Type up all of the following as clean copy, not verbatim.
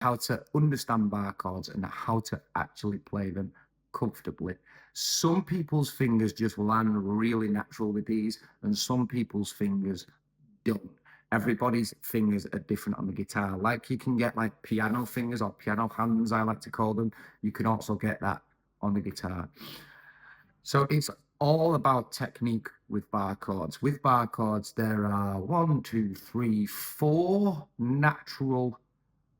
how to understand bar chords and how to actually play them comfortably. Some people's fingers just land really natural with these, and some people's fingers don't. Everybody's fingers are different on the guitar. Like you can get like piano fingers or piano hands, I like to call them. You can also get that on the guitar. So it's all about technique with bar chords. With bar chords, there are 4 natural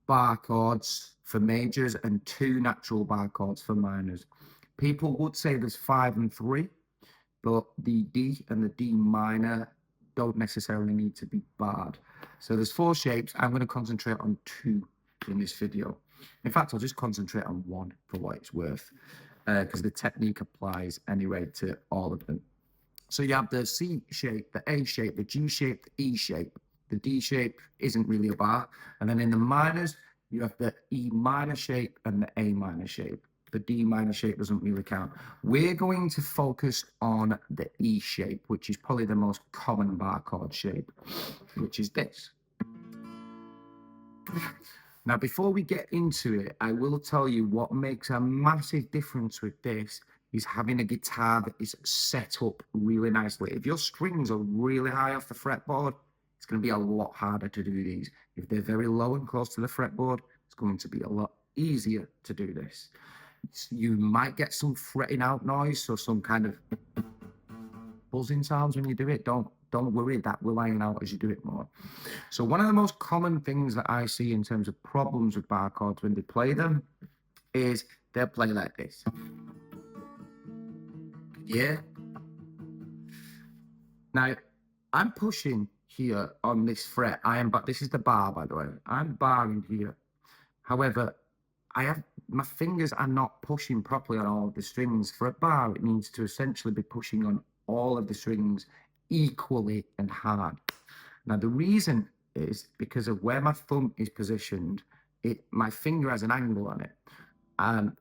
bar chords for majors and 2 natural bar chords for minors. People would say there's 5 and 3, but the D and the D minor don't necessarily need to be barred. So there's 4 shapes. I'm going to concentrate on 2 in this video. In fact, I'll just concentrate on 1 for what it's worth, because the technique applies anyway to all of them. So you have the C shape, the A shape, the G shape, the E shape. The D shape isn't really a bar. And then in the minors, you have the E minor shape and the A minor shape. The D minor shape doesn't really count. We're going to focus on the E shape, which is probably the most common bar chord shape, which is this. Now, before we get into it, I will tell you what makes a massive difference with this is having a guitar that is set up really nicely. If your strings are really high off the fretboard, it's going to be a lot harder to do these. If they're very low and close to the fretboard, it's going to be a lot easier to do this. You might get some fretting out noise, so some kind of buzzing sounds when you do it. Don't worry, that will iron out as you do it more. So one of the most common things that I see in terms of problems with bar chords when they play them is they'll play like this. Yeah. Now, I'm pushing here on this fret. But this is the bar, by the way. I'm barring here. However, my fingers are not pushing properly on all of the strings. For a bar, it needs to essentially be pushing on all of the strings equally and hard. Now, the reason is because of where my thumb is positioned, my finger has an angle on it.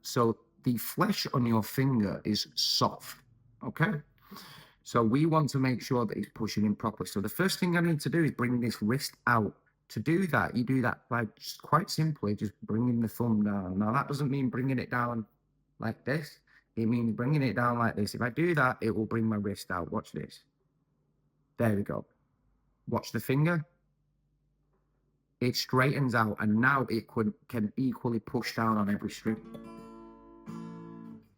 So the flesh on your finger is soft, okay? So we want to make sure that it's pushing in properly. So the first thing I need to do is bring this wrist out. To do that, you do that by just quite simply just bringing the thumb down. Now, that doesn't mean bringing it down like this. It means bringing it down like this. If I do that, it will bring my wrist out. Watch this. There we go. Watch the finger. It straightens out, and now it can equally push down on every string.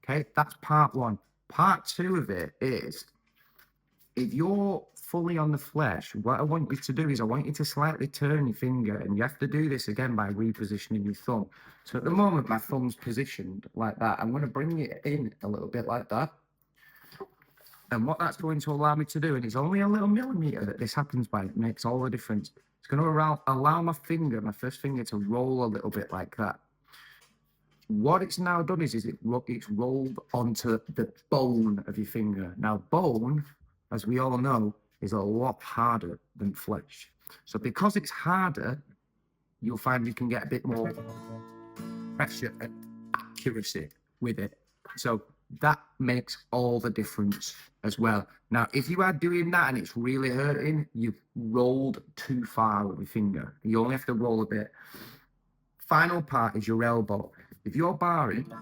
Okay, that's part 1. Part 2 of it is, if you're fully on the flesh, what I want you to do is I want you to slightly turn your finger, and you have to do this again by repositioning your thumb. So at the moment, my thumb's positioned like that. I'm going to bring it in a little bit like that. And what that's going to allow me to do, and it's only a little millimeter that this happens by, it makes all the difference. It's going to allow my first finger to roll a little bit like that. What it's now done is it's rolled onto the bone of your finger. Now, bone, as we all know, is a lot harder than flesh. So because it's harder, you'll find you can get a bit more pressure and accuracy with it. So that makes all the difference as well. Now, if you are doing that and it's really hurting, you've rolled too far with your finger. You only have to roll a bit. Final part is your elbow. If you're barring,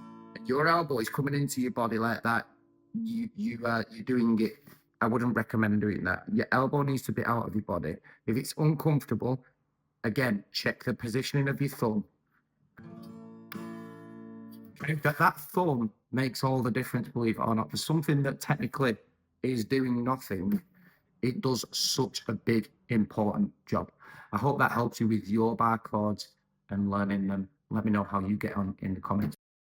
your elbow is coming into your body like that, you're doing it. I wouldn't recommend doing that. Your elbow needs to be out of your body. If it's uncomfortable, again, check the positioning of your thumb. That thumb makes all the difference, believe it or not. For something that technically is doing nothing, it does such a big, important job. I hope that helps you with your bar chords and learning them. Let me know how you get on in the comments.